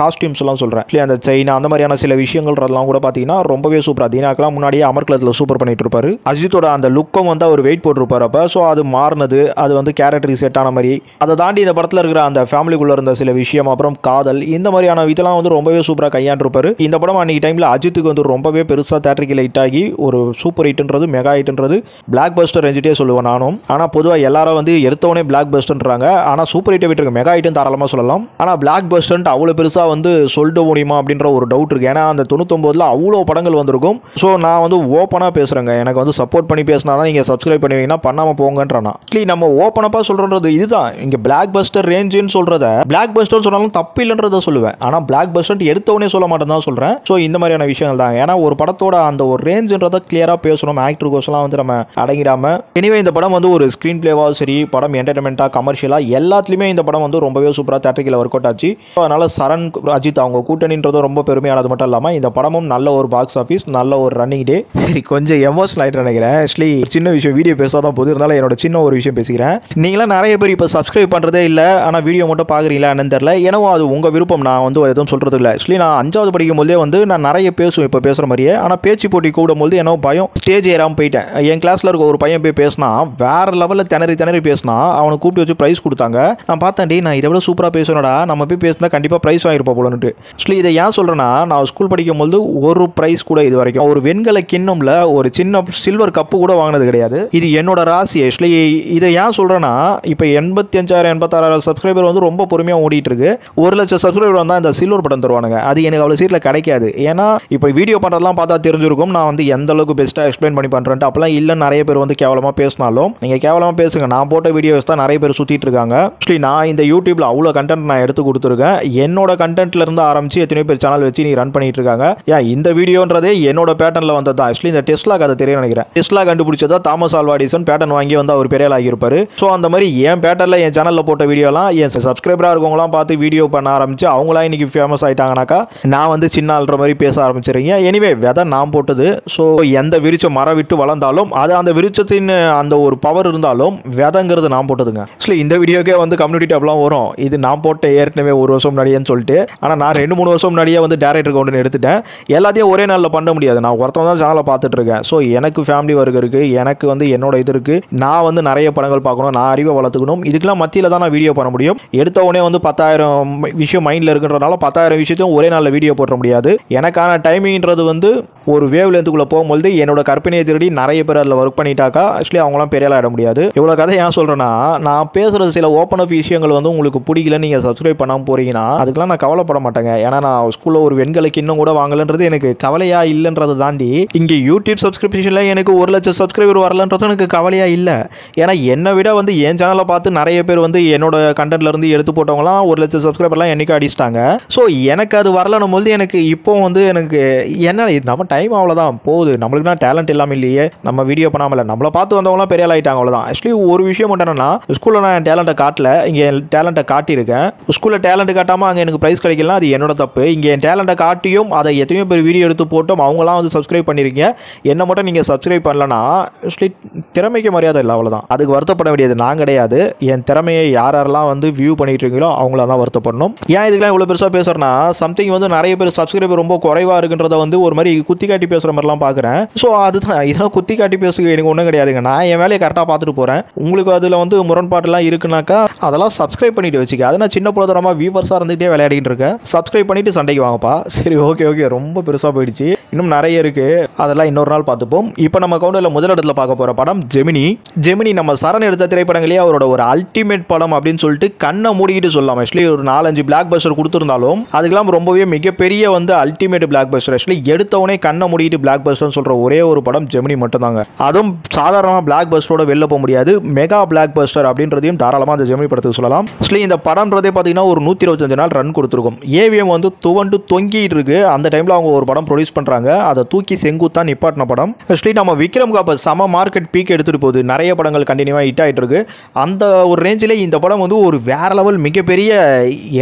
S1: காஸ்டியூம்ஸ் எல்லாம் சொல்றேன், அந்த செயின் அந்த மாதிரியான சில விஷயங்கள்லாம் கூட பாத்தீங்கன்னா ரொம்பவே சூப்பரா. தீனாக்கெல்லாம் முன்னாடியே அமர்கலத்துல சூப்பர் பண்ணிட்டு இருப்பாரு. அஜித்தோட அந்த லுக்கும் வந்து அவர் வெயிட் போட்டிருப்பாரு. அப்ப ஸோ அது மாறினது, அது வந்து கேரக்டருக்கு செட் ஆன மாதிரி. அதை தாண்டி இந்த படத்துல இருக்கிற அந்த ஃபேமிலிக்குள்ள இருந்த சில விஷயம், அப்புறம் காதல், இந்த மாதிரியான இதெல்லாம் வந்து ரொம்பவே சூப்பரா கையாண்டிருப்பாரு. இந்த படம் அன்னைக்கு டைம்ல அஜித்துக்கு வந்து ரொம்பவே பெருசா தேட்டரிக்கல் ஹிட் ஆகி ஒரு சூப்பர் ஹிட்ன்றது மெகா ஹிட்ன்றது பிளாக் பஸ்டர் ரேஞ்சிட்டே சொல்லுவேன் நானும். ஆனா பொதுவாக எல்லாரும் வந்து எடுத்தவனே பிளாக் பஸ்டர்ன்றாங்க. ஆனா சூப்பர் ஹிட்டை விட்டுருக்கு, மெகா ஹிட்னு தாராளமா சொல்லலாம். ஆனா பிளாக் பஸ்டர் அவ்வளவு பெருசா வந்து சொல்லிட்டு முடியுமா அப்படின்ற ஒரு டவுட் இருக்கு. ஏன்னா அந்த 99ல அவ்வளோ படங்கள் வந்திருக்கும். ஸோ நான் வந்து ஓப்பனாக பேசுறேங்க. எனக்கு வந்து சப்போர்ட் பண்ணி பேசினா தான் நீங்க சப்ஸ்கிரைப் பண்ணுவீங்கன்னா பண்ணாம போங்கன்றானா. நம்ம ஓப்பனப்பா சொல்றது இதுதான். இங்க பிளாக் பஸ்டர் ரேஞ்சுன்னு சொல்றத பிளாக் பஸ்டர் சொன்னாலும் தப்பு இல்லைன்றத சொல்லுவேன். ஆனா பிளாக் பஸ்டர் எடுத்தவனே சொல்ல மாட்டேன் தான் சொல்றேன். ஸோ இந்த மாதிரியான விஷயங்கள் தான். ஏன்னா ஒரு படத்தோட அந்த ஒரு ரேஞ்சுன்றதை கிளியரா பேசணும். ஆக்டர் கோஸ்லாம் வந்து நம்ம அடங்கிடாம. எனிவே இந்த படம் வந்து ஒரு ஸ்கிரீன் பிளேவா சரி, படம் என்டர்டைன்மெண்டா, கமர்ஷியலா எல்லாத்துலயுமே இந்த படம் வந்து ரொம்பவே சூப்பரா தேட்டரிக்கல ஒர்க் அவுட் ஆச்சு. அதனால சரண் அஜித் அவங்க கூட்டணின்றது ரொம்ப பெருமையானது மட்டும் இல்லாம இந்த படமும் நல்ல ஒரு பாக்ஸ் ஆஃபீஸ், நல்ல ஒரு ரன் பண்ணிக்கிட்டு சரி கொஞ்சம் எமோஷனல் ஆகிட்டு நினைக்கிறேன். ஆக்சுவலி சின்ன விஷயம், வீடியோ பெருசாக தான் போகுது, இருந்தாலும் என்னோட சின்ன ஒரு விஷயம் பேசிக்கிறேன். நீங்களாம் நிறைய பேர் இப்போ சப்ஸ்கிரைப் பண்ணுறதே இல்லை, ஆனால் வீடியோ மட்டும் பார்க்குறீங்களா என்னன்னு தெரியல. எனவும் அது உங்கள் விருப்பம், நான் வந்து எதுவும் சொல்கிறது இல்லை. ஆக்சுவலி நான் 5வது படிக்கும் போதே வந்து நான் நிறைய பேசுவேன் இப்போ பேசுகிற மாதிரியே. ஆனால் பேச்சு போட்டி கூடும்போது என்ன பயம், ஸ்டேஜ் ஏறாமல் போயிட்டேன். என் கிளாஸில் இருக்க ஒரு பையன் போய் பேசினா, வேறு லெவலில் திணறி பேசினா, அவனை கூப்பிட்டு வச்சு ப்ரைஸ் கொடுத்தாங்க. நான் பார்த்தேன், நான் இதை விட சூப்பராக பேசணும்டா, நம்ம போய் பேசினா கண்டிப்பாக ப்ரைஸ் வாங்கிருப்பா போலன்ட்டு. ஆக்சுவலி இதை ஏன் சொல்கிறேன்னா, நான் ஸ்கூல் படிக்கும்போது ஒரு ப்ரைஸ் கூட இது வரைக்கும், ஒரு வெண்கல கிண்ணம்ல ஒரு சின்ன சில்வர் கப்பு கூட வாங்கினது கிடையாது. இது என்னோட ராசி. ஆக்சுவலி இதை ஏன் சொல்கிறேன்னா, இப்போ 85,000 86,000 சப்ஸ்கிரைபர் வந்து ரொம்ப பொறுமையாக ஓடிட்டு இருக்கு. 1,00,000 சப்ஸ்கிரைபர் வந்தால் இந்த சில்வர் பட்டன் தருவானுங்க. அது எனக்கு அவ்வளோ சீட்டில் கிடைக்காது. ஏன்னா இப்போ வீடியோ பண்ணுறதுலாம் பார்த்தா தெரிஞ்சிருக்கும் நான் வந்து எந்த அளவுக்கு பெஸ்ட்டாக எக்ஸ்பிளைன் பண்ணி பண்ணுறேன்ட்டு. அப்போலாம் இல்லை, நிறைய பேர் வந்து கேவலமாக பேசினாலும் நீங்கள் கேவலமாக பேசுங்க, நான் போட்ட வீடியோஸ் தான் நிறைய பேர் சுற்றிட்டு இருக்காங்க. ஆக்சுவலி நான் இந்த யூடியூப்ல அவ்வளோ கண்டென்ட் நான் எடுத்து கொடுத்துருக்கேன். என்னோட கண்டென்ட்ல இருந்து ஆரம்பிச்சு எத்தனையோ பேர் சேனல் வச்சு நீ ரன் பண்ணிட்டு இருக்காங்க. ஏன் இந்த வீடியோன்றதே என்னோட பேட்டர்னில் வந்தது தான். ஆக்சுவலி இந்த டெஸ்லா கதை தெரியும் நினைக்கிறேன். டெஸ்லா கண்டுபிடிச்சதா தாமஸ் ஆல்வா எடிசன் பேட்டர்ன் வாங்கி வந்து அவர் பெரிய ஆகியிருப்பாரு. ஸோ அந்த மாதிரி என் பேட்டர்ல என் சேனலில் போட்ட வீடியோலாம் என் சப்ஸ்கிரைபராக இருக்கவங்களாம் பார்த்து வீடியோ பண்ண ஆரம்பிச்சு அவங்களாம் இன்னைக்கு ஃபேமஸ் ஆயிட்டாங்கனாக்கா நான் வந்து சின்ன ஆள்ற மாதிரி பேச ஆரம்பிச்சிருக்கீங்க. எனிவே விதை நான் போட்டது. ஸோ எந்த விருச்சம் மரம் விட்டு வளர்ந்தாலும் அது அந்த விருச்சத்தின் அந்த ஒரு பவர் இருந்தாலும் விதைங்கிறது நான் போட்டதுங்க. ஆக்சுவலி இந்த வீடியோக்கே வந்து கம்யூனிட்டி டேப்லாம் வரும், இது நான் போட்ட ஏற்கனவே 1 வருஷம் முன்னாடியேன்னு சொல்லிட்டு. ஆனால் நான் 2-3 வருஷம் முன்னாடியே வந்து டேரக்டர் கவுண்ட்னு எடுத்துட்டேன். எல்லாத்தையும் ஒரே நாளில் பண்ண முடியாது. நான் ஒருத்தவங்க தான் சேனலை பார்த்துட்டு இருக்கேன். ஸோ எனக்கு ஃபேமிலி ஒர்க் இருக்குது, எனக்கு வந்து என்னோட இது இருக்குது. நான் வந்து நிறைய படங்கள் பார்க்கணும், நான் அறிவை வளர்த்துக்கணும். இதுக்கெல்லாம் மத்தியில் தான் நான் வீடியோ பண்ண முடியும். எடுத்த உடனே வந்து 10,000 விஷயம் மைண்டில் இருக்குன்றதுனால 10,000 விஷயத்தையும் ஒரே நாளில் வீடியோ போட முடியாது. எனக்கான டைமிங்கிறது வந்து ஒரு வேவ் லென்த்துக்குள்ளே போகும்போது என்னோட கற்பனையை திருடி நிறைய பேர் அதில் ஒர்க் பண்ணிட்டாக்கா ஆக்சுவலி அவங்களாம் பெரிய ஆகிட முடியாது. இவ்வளோ கதை ஏன் சொல்கிறேன்னா, நான் பேசுகிறது சில ஓப்பன் அப் விஷயங்கள் வந்து உங்களுக்கு பிடிக்கல, நீங்கள் சப்ஸ்கிரைப் பண்ணாமல் போகிறீங்கன்னா அதுக்கெல்லாம் நான் கவலைப்பட மாட்டேங்க. ஏன்னா நான் ஸ்கூலில் ஒரு வெண்கலைக்கு இன்னும் கூட வாங்கலன்றது எனக்கு கவலையா இல்லைன்றதை தாண்டி இங்கே யூடியூப் சப்ஸ்கிரிப்ஷனில் எனக்கு 1,00,000 சப்ஸ்கிரைபர் வரலன்றது எனக்கு கவலையா இல்லை. ஏன்னா என்னை விட வந்து என் சேனலை பார்த்து நிறைய பேர் வந்து என்னோட கண்டென்ட்லேருந்து எடுத்து போட்டவங்களாம் 1,00,000 சப்ஸ்கிரைபர்லாம் என்னைக்கு அடிச்சிட்டாங்க. ஸோ எனக்கு அது வரலன்னும் போது எனக்கு இப்போ வந்து எனக்கு என்ன நம்ம டைம் அவ்வளோதான் போகுது, நம்மளுக்குனா டேலண்ட் இல்லாமல் இல்லையே, நம்ம வீடியோ பண்ணாமல் நம்மளை பார்த்து வந்தவங்களாம் பெரிய ஆகிட்டாங்க அவ்வளோதான். ஆக்சுவலி ஒரு விஷயம் மட்டும் என்னன்னா, ஸ்கூலில் நான் என் டேலண்ட்டை காட்டல, இங்கே என் டேலண்ட்டை காட்டியிருக்கேன். ஸ்கூலில் டேலண்ட் காட்டாமல் அங்கே எனக்கு ப்ரைஸ் கிடைக்கலாம், அது என்னோட தப்பு. இங்கே என் டேலண்ட்டை காட்டியும் அதை எத்தனையோ பேர் வீடியோ எடுத்து போட்டோம், அவங்களாம் வந்து சப்ஸ்கிரைப் பண்ணியிருக்கீங்க. என்ன மட்டும் நீங்கள் சப்ஸ்கிரைப் பண்ணலன்னா ஆக்சுவலி திறமைக்கு மரியாதை இல்லை, அவ்வளோதான். அதுக்கு வருத்தப்பட வேண்டியது நான் கிடையாது. என் திறமையை யாரெல்லாம் வந்து வியூ பண்ணிட்டு இருக்கீங்களோ அவங்கள தான் வருத்தப்படணும். ஏன் இதுக்கெல்லாம் இவ்வளோ பெருசாக பேசுகிறேன்னா, சம்திங் வந்து நிறைய பேர் சப்ஸ்கிரைபர் ரொம்ப குறைவாக இருக்குன்றத வந்து ஒரு மாதிரி குத்தி காட்டி பேசுகிற மாதிரிலாம் பார்க்குறேன். ஸோ அதுதான், இதெல்லாம் குத்தி காட்டி பேசுக எனக்கு ஒன்றும் கிடையாதுங்க. நான் என் வேலையை கரெக்டாக பார்த்துட்டு போகிறேன். உங்களுக்கு அதில் வந்து முரண்பாடுலாம் இருக்குனாக்கா அதெல்லாம் சப்ஸ்கிரைப் பண்ணிட்டு வச்சுக்க. அதை நான் சின்ன புலதரமாக வியூவர்ஸாக இருந்துகிட்டே விளையாடிட்டு இருக்கேன். சப்ஸ்கிரைப் பண்ணிட்டு சண்டைக்கு வாங்கப்பா. சரி, ஓகே, ரொம்ப பெருசாக போயிடுச்சு. இன்னும் நிறைய இருக்குது, அதெல்லாம் இன்னொரு நாள் பார்த்துப்போம். இப்போ நம்ம கவுண்டரில் முதலிடத்தில் பார்க்க போகிற படம் ஜெமினி. நம்ம சரண் எடுத்த திரைப்படங்களே அவரோட ஒரு அல்டிமேட் படம் அப்படின்னு சொல்லிட்டு கண்ணை மூடிக்கிட்டு சொல்லலாம். ஆக்சுவலி ஒரு 4-5 பிளாக் பஸ்டர் கொடுத்துருந்தாலும் அதுக்கெல்லாம் ரொம்பவே மிகப்பெரிய வந்து அல்டிமேட் பிளாக் பஸ்டர். ஆக்சுவலி எடுத்தவனே கண்ணை மூடிட்டு பிளாக் பஸ்டர்னு சொல்கிற ஒரே ஒரு படம் ஜெமினி மட்டும்தாங்க. அதுவும் சாதாரணமாக பிளாக் பஸ்டரோட வெளில போக முடியாது, மெகா பிளாக் பஸ்டர் அப்படின்றதையும் தாராளமாக அந்த ஜெமினி படத்துக்கு சொல்லலாம். ஆக்சுவலி இந்த படம்ன்றதே பார்த்தீங்கன்னா ஒரு 125 நாள் ரன் கொடுத்துருக்கும். ஏவிஎம் வந்து துவண்டு தொங்கிட்டு இருக்கு. அந்த டைமில் அவங்க ஒரு படம் ப்ரொடியூஸ் பண்ணுறாங்க, அதை தூக்கி செங்குத்தான் நிப்பாட்டின படம். ஆக்சுவலி நம்ம விக்ரம் காப்ப சம மார்க்கெட் பீக் எடுத்துகிட்டு போகுது, நிறைய படங்கள் கண்டினியூவாக ஹிட் ஆகிட்டு இருக்கு. அந்த ஒரு ரேஞ்சில் இந்த படம் வந்து ஒரு வேற லெவல் மிகப்பெரிய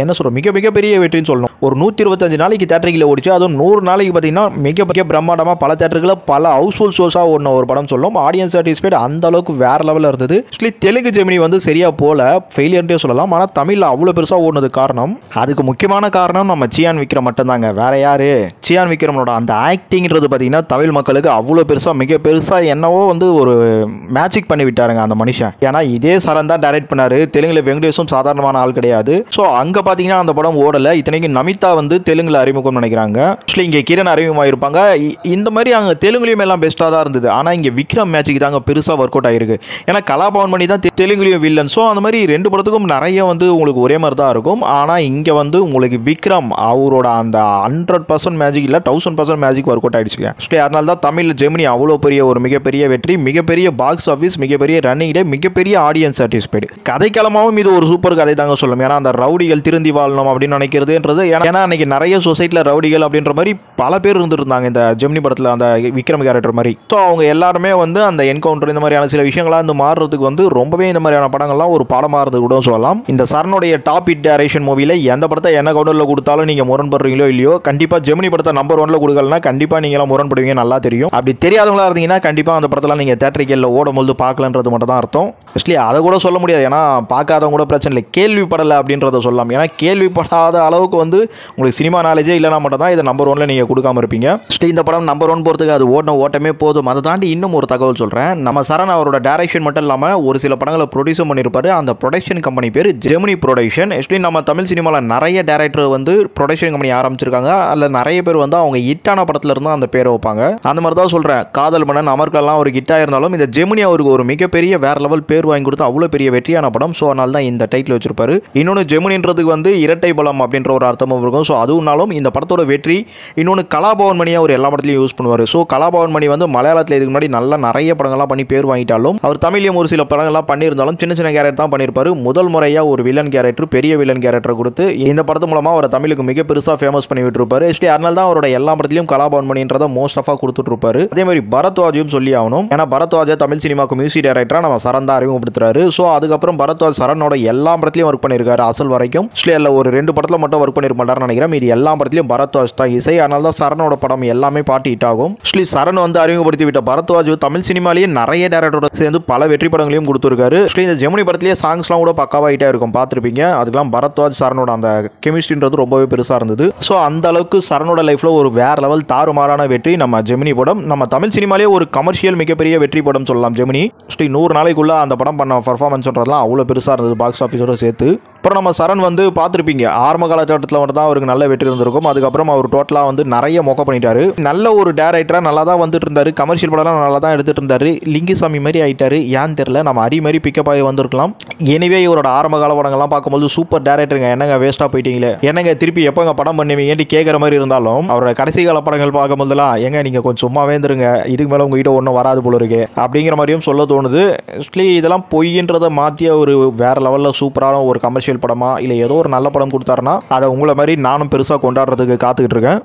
S1: என்ன சொல்கிறோம் மிகப்பெரிய வெற்றின்னு சொல்லணும். ஒரு 125 நாளைக்கு தேட்டரில் ஓடிச்சு, அதுவும் 100 நாளைக்கு பார்த்தீங்கன்னா மிக பிரம்மாண்டமாக பல தேட்டர்களை பல ஹவுஸ்ஃபுல் ஷோஸாக ஓடின ஒரு படம் சொல்லணும். ஆடியன்ஸ் சாட்டிஸ்ஃபைட் அந்த அளவுக்கு வேற லெவலில் இருந்தது. ஆக்சுவலி தெலுங்கு ஜெமினி வந்து சரியா போல, ஃபெயிலியர்னே சொல்லலாம். ஆனால் தமிழில் அவ்வளோ பெருசாக ஓடினது காரணம், அதுக்கு முக்கியமான காரணம் நம்ம சியான் விக்ரம் மட்டும்தாங்க, வேற யாரு. சியான் விக்ரமோட அந்த ஆக்டிங்கிறது பார்த்தீங்கன்னா தமிழ் மக்களுக்கு அவ்வளோ மிக பெருசாக என்னவோ வந்து ஒரு மேஜிக் பண்ணி விட்டாருங்க அந்த மனுஷன். ஏன்னா இதே சரண் தான் டைரக்ட் பண்ணாரு. தெலுங்குல வெங்கடேஷும் சாதாரணமான ஆள் கிடையாது. ஸோ அங்கே பார்த்தீங்கன்னா அந்த படம் ஓடலை. இத்தனைக்கு நமிதா வந்து தெலுங்குல அறிமுகம் நினைக்கிறாங்க. ஆக்சுவலி இங்கே கிரண் அறிமுகமாயிருப்பாங்க. இந்த மாதிரி அங்கே தெலுங்குலையும் எல்லாம் பெஸ்ட்டாக தான் இருந்தது. ஆனால் இங்கே விக்ரம் மேஜிக் தாங்க பெருசாக ஒர்க் அவுட் ஆயிருக்கு. ஏன்னா கலாபவன் பண்ணி தான் தெலுங்குலையும் வில்லன். ஸோ அந்த மாதிரி 2 படத்துக்கும் நிறைய வந்து உங்களுக்கு ஒரே மாதிரி தான் இருக்கும். ஆனால் இங்கே வந்து உங்களுக்கு விக்ரம் அவரோட அந்த 100% மேஜிக் இல்லை 1000% மேஜிக் ஒர்க் அவுட் ஆயிடுச்சுங்க. ஆக்சுவலி அதனால தான் தமிழில் ஜெமினி அவ்வளோ பெரிய ஒரு மிகப்பெரிய வெற்றி, மிகப்பெரிய மிகப்பெரிய பாக்ஸ் ஆஃபீஸ், மிகப்பெரிய ரன்னிங் டே, மிகப்பெரிய ஆடியன்ஸ் சாட்டிஸ்ஃபைடு. கதைக்களமாகவும் இது ஒரு சூப்பர் கதை தாங்க சொல்லும். ஏன்னா அந்த ரவுடிகள் திருந்தி வாழணும் அப்படின்னு நினைக்கிறதுன்றது, ஏன்னா அன்னைக்கு நிறைய சொசைட்டியில் ரவுடிகள் அப்படின்ற மாதிரி பல பேர் இருந்துருந்தாங்க இந்த ஜெமினி படத்தில், அந்த விக்ரம் கேரக்டர் மாதிரி. ஸோ அவங்க எல்லாருமே வந்து அந்த என்கவுண்டர் இந்த மாதிரியான சில விஷயங்களாக வந்து மாறுறதுக்கு வந்து ரொம்பவே இந்த மாதிரியான படங்கள்லாம் ஒரு பாடமாக இருந்து கூட சொல்லலாம். இந்த சரணுடைய டாப் ஹிட் டைரக்ஷன் மூவியில் எந்த படத்தை என்ன கவுண்டரில் கொடுத்தாலும் நீங்கள் முரண்படுறீங்களோ இல்லையோ, கண்டிப்பாக ஜெமினி படத்தை நம்பர் 1ல கொடுக்கலன்னா கண்டிப்பாக நீங்களாம் முரண்படுவீங்க, நல்லா தெரியும். அப்படி தெரியாதவங்களா இருந்தீங்கன்னா கண்டிப்பாக அந்த படத்தெல்லாம் நீங்கள் தேட்டரிக்கலில் ஓடும்போது பார்க்கலன்றது மட்டும் தான் அர்த்தம். ஆக்சுவலி அதை கூட சொல்ல முடியாது, ஏன்னா பார்க்காதவங்க கூட பிரச்சனை இல்லை, கேள்விப்படலை அப்படின்றத சொல்லலாம். ஏன்னா கேள்விப்படாத அளவுக்கு வந்து உங்களுக்கு சினிமா நாலேஜே இல்லைனா மட்டும் தான் இதை நம்பர் 1ல நீங்கள் கொடுக்காம இருப்பீங்க. இந்த படம் நம்பர் 1 போகிறதுக்கு அது ஓட்டமே போதும். அதை தாண்டி இன்னும் ஒரு தகவல் சொல்கிறேன். நம்ம சரண் அவரோட டைரக்ஷன் மட்டும் இல்லாமல் ஒரு சில படங்களை ப்ரொடியூஸும் பண்ணியிருப்பாரு. அந்த ப்ரொடக்ஷன் கம்பெனி பேர் ஜெமினி ப்ரொடக்ஷன். ஆக்சுவலி நம்ம தமிழ் சினிமாவில் நிறைய டேரக்டர் வந்து ப்ரொடக்ஷன் கம்பெனி ஆரம்பிச்சிருக்காங்க. அதில் நிறைய பேர் வந்து அவங்க ஹிட்டான படத்தில் இருந்தால் அந்த பேரை வைப்பாங்க. அந்த மாதிரி தான் சொல்கிறேன். காதல் மன்னன், அமர்கல்லாம் ஒரு ஹிட்டாக இருந்தாலும் இந்த ஜெமினி அவருக்கு ஒரு மிகப்பெரிய வேற லெவல் பேர் வாங்கி கொடுத்து அவ்வளோ பெரிய வெற்றியான படம். ஸோ அதனால தான் இந்த டைட்டில் வச்சிருப்பாரு. இன்னொன்று ஜெமினின்றதுக்கு வந்து இரட்டை பலம் அப்படின்ற ஒரு அர்த்தமும் இருக்கும். ஸோ அதுவும்னாலும் இந்த படத்தோட வெற்றி. இன்னொன்று கலாபவன் மணியை அவர் எல்லா படத்துலையும் யூஸ் பண்ணுவார். ஸோ கலாபவன் மணி வந்து மலையாளத்தில் இதுக்கு முன்னாடி நிறைய படங்கள்லாம் பண்ணி பேர் வாங்கிட்டாலும், அவர் தமிழையும் ஒரு சில படங்கள்லாம் பண்ணியிருந்தாலும் சின்ன சின்ன கேரக்டர் தான் பண்ணியிருப்பாரு. முதல் முறையாக ஒரு வில்லன் கேரக்டர், பெரிய வில்லன் கேரக்டர் கொடுத்து இந்த படத்து மூலமாக அவரை தமிழுக்கு மிக பெருசாக ஃபேமஸ் பண்ணி விட்டுருப்பாரு. ஆக்சுவலி அதனால தான் அவரோட எல்லா படத்துலையும் கலாபவன் மணின்றதை மோஸ்ட் ஆஃபாக கொடுத்துட்டு இருப்பாரு. அதே மாதிரி பரத்வாஜையும் சொல்லி ஆகணும். ஏன்னா பரத்வாஜை தமிழ் சினிமாவுக்கு மியூசிக் டைரக்டராக நம்ம சரண் தான் அறிமுகப்படுத்துறாரு. ஸோ அதுக்கப்புறம் பரத்வாஜ் சரணோட எல்லா படத்துலையும் ஒர்க் பண்ணியிருக்காரு அசல் வரைக்கும். ஆக்சுவலி ஒரு 2 படத்தில் மட்டும் ஒர்க் பண்ணிருக்க மாட்டாருன்னு நினைக்கிறேன். இது எல்லா படத்துலையும் பரத்வாஜ் தான் இசை. அதனால தான் சரணோட படம் எல்லாமே பாட்டு ஹிட் ஆகும். சரண் வந்து அறிமுகப்படுத்தி விட்ட பரத்வாஜ் தமிழ் சினிமாலேயே நிறைய டேரக்டரோட சேர்ந்து பல வெற்றி படங்களையும் கொடுத்துருக்காரு. இந்த ஜெமினி படத்திலேயே சாங்ஸ்லாம் கூட பக்காவாக ஹிட்டாக இருக்கும், பார்த்துருப்பீங்க. அதுக்கெல்லாம் பரத்வாஜ் சரணோட அந்த கெமிஸ்ட்ரின்றது ரொம்பவே பெருசாக இருந்தது. ஸோ அந்த அளவுக்கு சரணோட லைஃப்பில் ஒரு வேற லெவல் தாறுமாறான வெற்றி நம்ம ஜெமினி படம். நம்ம தமிழ் சினிமாலேயே ஒரு கமர்ஷியல் மிகப்பெரிய வெற்றி படம் சொல்லலாம் ஜெமினி. 100 நாளைக்குள்ளே அந்த படம் பண்ண பர்ஃபார்மன்ஸ்ன்றதுலாம் அவ்வளோ பெருசாக இருந்தது பாக்ஸ் ஆஃபீஸோட சேர்த்து. அப்புறம் நம்ம சரண் வந்து பார்த்துருப்பீங்க, ஆரம்ப காலகட்டத்தில் மட்டும் தான் அவருக்கு நல்ல வெற்றி இருந்திருக்கும். அதுக்கப்புறம் அவர் டோட்டலாக வந்து நிறைய மொக்க பண்ணிட்டாரு. நல்ல ஒரு டேரக்டராக நல்லா தான் வந்துட்டு இருந்தாரு, கமர்ஷியல் படம்லாம் நல்லா தான் எடுத்துகிட்டு இருந்தாரு. லிங்குசாமி மாதிரி ஆகிட்டாரு, ஏன்னு தெரியல. நம்ம அரி மாதிரி பிக்கப் ஆகி வந்திருக்கலாம். எனிவே இவரோட ஆரம்ப கால படங்கள்லாம் பார்க்கும்போது சூப்பர் டேரக்டருங்க, என்னங்க வேஸ்ட்டாக போயிட்டீங்களே, என்னங்க திருப்பி எப்போங்க படம் பண்ணுவீங்கன்னு கேட்குற மாதிரி இருந்தாலும், அவரோட கடைசி கால படங்கள் பார்க்கும்போதுலாம் எங்க நீங்கள் கொஞ்சம் சும்மாவே இருந்துருங்க, இதுக்கு மேலே உங்ககிட்ட ஒன்றும் வராது போல இருக்கு அப்படிங்கிற மாதிரியும் சொல்ல தோணுது. ஆக்சுவலி இதெல்லாம் பொய்ன்றதை மாற்றிய ஒரு வேற லெவலில் சூப்பரான ஒரு கமர்ஷியல் படமா இல்லை ஏதோ ஒரு நல்ல படம் கொடுத்தாருன்னா அதை உங்களை மாதிரி நானும் பெருசாக கொண்டாடுறதுக்கு காத்துக்கிட்டு இருக்கேன்.